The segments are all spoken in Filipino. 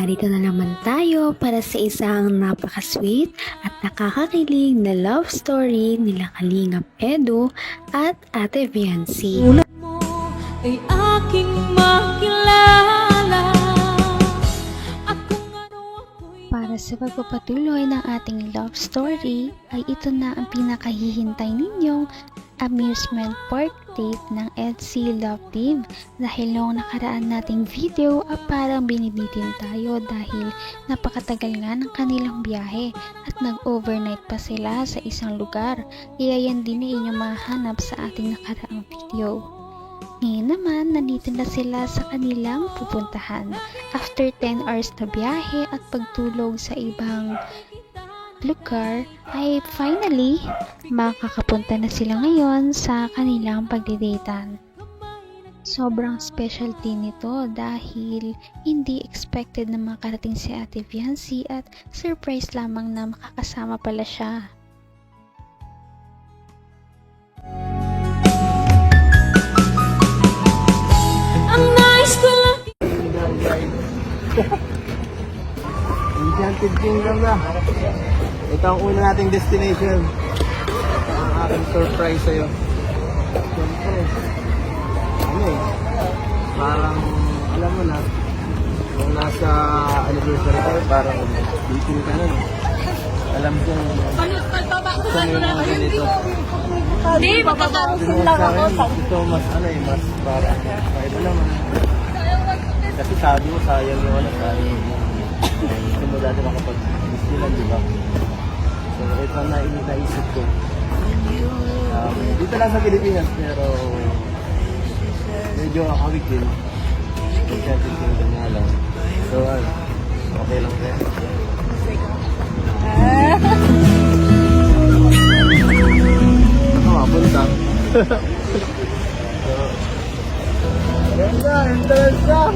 narito na naman tayo para sa isang napaka-sweet at nakakakilig na love story nila Kalingap Edu at Ate Viancy. Mo ay aking makilala. Para sa pagpapatuloy ng ating love story ay ito na ang pinakahihintay ninyong amusement park date ng EDSI Love Team. Dahil noong nakaraan nating video parang binibitin tayo dahil napakatagal nga ng kanilang biyahe at nag-overnight pa sila sa isang lugar. Iyan din na inyong mahanap sa ating nakaraang video. Ngayon naman, nandito na sila sa kanilang pupuntahan. After 10 hours na biyahe at pagtulog sa ibang lugar, ay finally, makakapunta na sila ngayon sa kanilang pagdidatean. Sobrang specialty nito dahil hindi expected na makarating si Ate Viancy at surprise lamang na makakasama pala siya. Enchanted Kingdom na. Ito ang una nating destination. Ang aking surprise sa'yo. Siyempre, parang, alam mo na, kung nasa anniversary tayo, parang bitin ka na. Alam ko, gusto mo yung mga ganito. Hindi, magkakaroon lang ako. Ito mas, mas parang, kahit alam mo. Kasi sabi mo, sayang yung sayang. Gusto mo dati makapag-Disneyland, di ba? So, ito na naisip ko. Dito lang sa Pilipinas, pero medyo hawig din. Enchanted Kingdom nga lang. So, okay lang kayo. Mapunta. So, entrance na!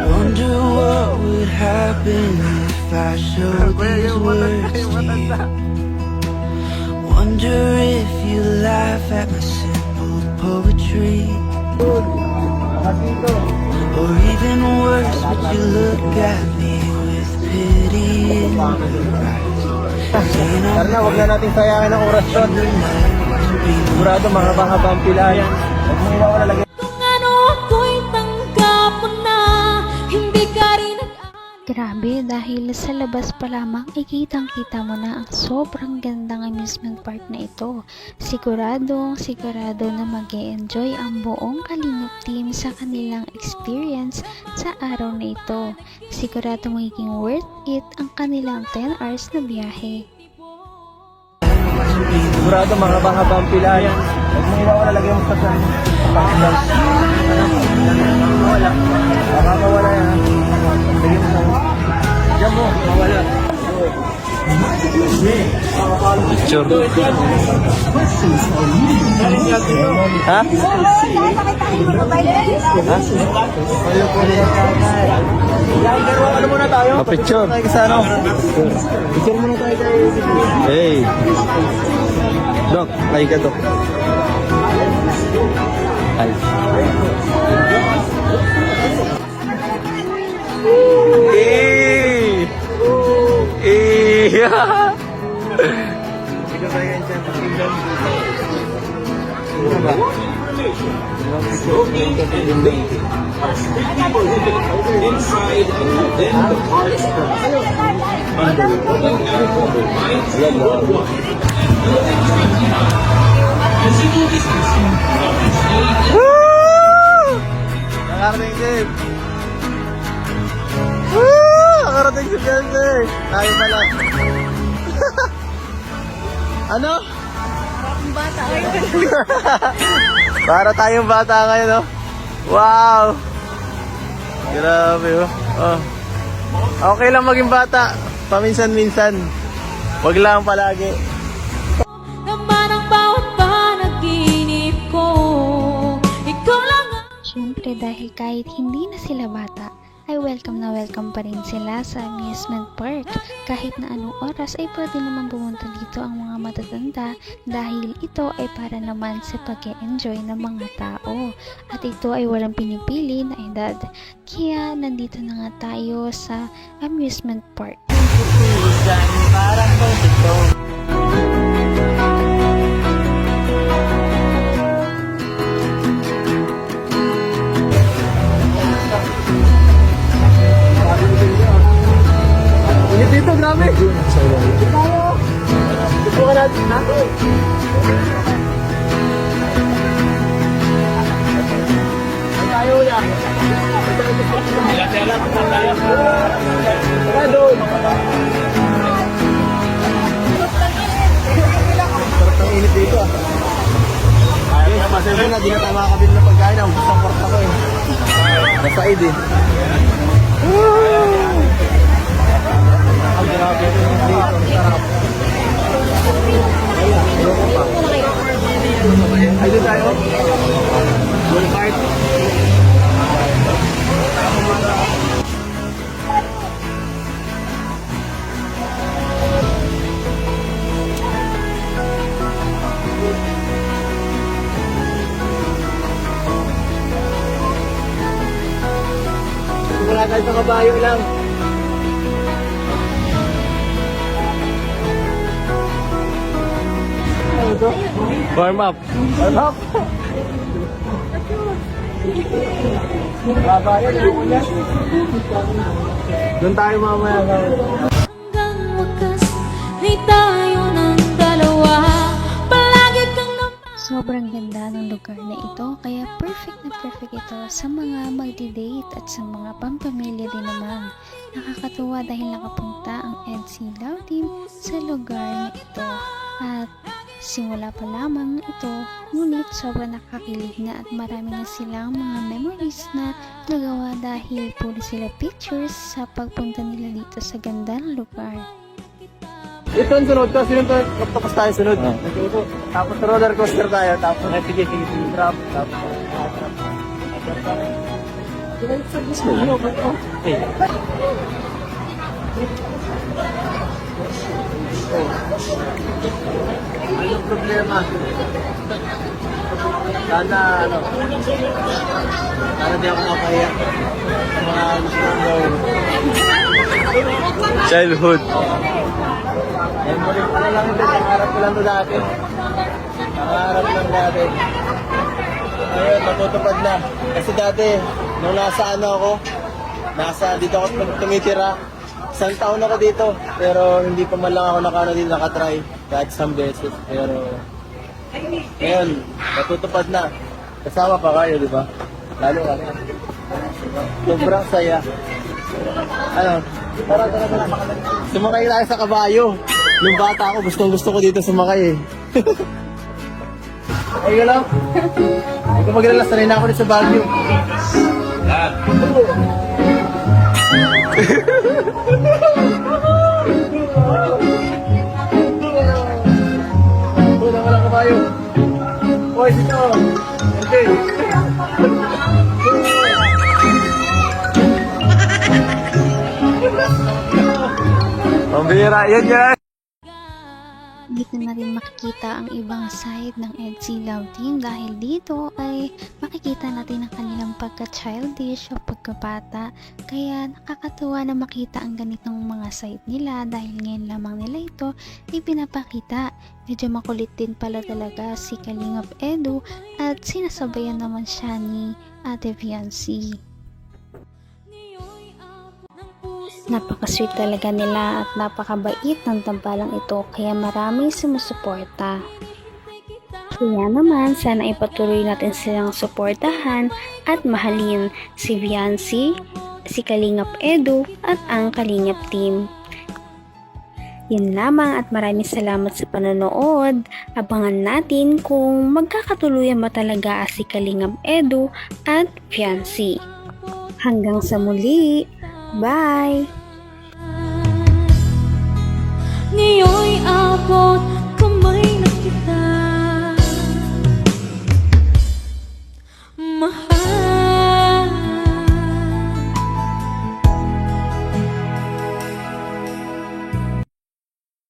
Wonder what would happen if I showed these words to you. Wonder if you laugh at my simple poetry. Or even worse, would you look at me with pity in your eyes? Karna, huwag na natin sayangin ang oras doon. Sigurado mahaba-haba ang pilayan. Huwag mo iwawa na lagyan. Kung ano ako'y tanggap mo na, hindi ka rin Grabe, dahil sa labas pa lamang ay kitang-kita mo na ang sobrang gandang amusement park na ito. Sigurado na mag-e-enjoy ang buong Kalingap team sa kanilang experience sa araw na ito. Sigurado magiging worth it ang kanilang 10 hours na biyahe. Sigurado mahaba-haba ang pilayan. Huwag mo iwawa na lagyan mo sa saan. Mawala. Baka mawala yan. Lagyan mo sa diyan mo, mawala. Picture. Ha? Ano muna tayo? Picture. Picture muna tayo kay... Hey. Dok, ay ka Dok. Ay. Ikaw tayo yung Enchanted Kingdom. Ano ba? Inside and then the parts under Nakarating din. Nakarating si Fiancé. Tayo pala. Ano? bata ngayon. Para tayong bata ngayon, no? Wow! Grabe, oh. Oh. Okay lang maging bata. Paminsan-minsan. Wag lang palagi. Naman ang bawat panaginip ko. Ikaw lang ang... Siyempre dahil kahit hindi na sila bata, ay welcome na welcome pa rin sila sa amusement park. Kahit na anong oras ay pwede naman pumunta dito ang mga matatanda dahil ito ay para naman sa pag-enjoy ng mga tao. At ito ay walang pinipili na edad. Kaya nandito na nga tayo sa amusement park. Minsan parang ito. Init dito, grabe! Tayo! Subukan natin natin! Tayo yan! Tayo doon! Sarap ng init dito ah. Ayun, pasensya na, di na tama makakabili ng pagkain. Ang gustong kwarta ko eh. Nasaid eh. Ang grabe ito yung dito. Ang sarap. Ay, doon tayo. Bull cart. Wala tayo sa kabayo lang. Warm up. Warm up. Kabayo, doon tayo mamaya. Hanggang wakas ay tayo ng dalawa. Palagi kang Sobrang ganda ng lugar na ito, kaya perfect na perfect ito sa mga magdi-date at sa mga pampamilya din naman. Nakakatuwa dahil nakapunta ang EDC Love Team sa lugar na ito. At simula pa lamang ito, ngunit sobrang nakakilig na at marami na silang mga memories na nagawa dahil puro sila pictures sa pagpunta nila dito sa gandang lugar. Ito ang sunod ko. Sino ito? Tapos tayo sunod. Tapos roller coaster tayo. Tapos sige. Drop. Tapos anong problema? Sana di ako makahiya sa mga gusto kong gawin. Childhood. Memory ko na lang ito. Nangarap ko lang ito dati. Nangarap lang dati. Ngayon, natutupad na. Kasi dati, nung nasa dito ako tumitira. Isang taon ako dito. Pero hindi pa man lang ako nakatry. Kahit isang beses. Pero, ngayon, natutupad na. Kasama pa kayo, di ba? Lalo ka na. Sobrang saya. Tara. Sumakay tayo sa kabayo. Nung bata ako, gusto ko dito sumakay eh. Ayun lang. Ikaw mag-alala, sanay na ako dito sa Baguio. Wala kabayo. Hoy, dito. Okay. Pambira, yan yan! Dito na rin makikita ang ibang side ng EDC Love Team dahil dito ay makikita natin ang kanilang pagka-childish o pagkabata. Kaya nakakatuwa na makita ang ganitong mga side nila dahil ngayon lamang nila ito ipinapakita. Medyo makulit din pala talaga si Kalingap Edu at sinasabayan naman siya ni Ate Viancy. Napaka-sweet talaga nila at napakabait ng tambalang ito kaya maraming sumusuporta. Kaya naman sana ipatuloy natin silang suportahan at mahalin si Viancy, si Kalingap Edu at ang Kalingap Team. Yun lamang at maraming salamat sa panonood. Abangan natin kung magkakatuluyan ba talaga si Kalingap Edu at Viancy. Hanggang sa muli! Bye! Ngayon'y abot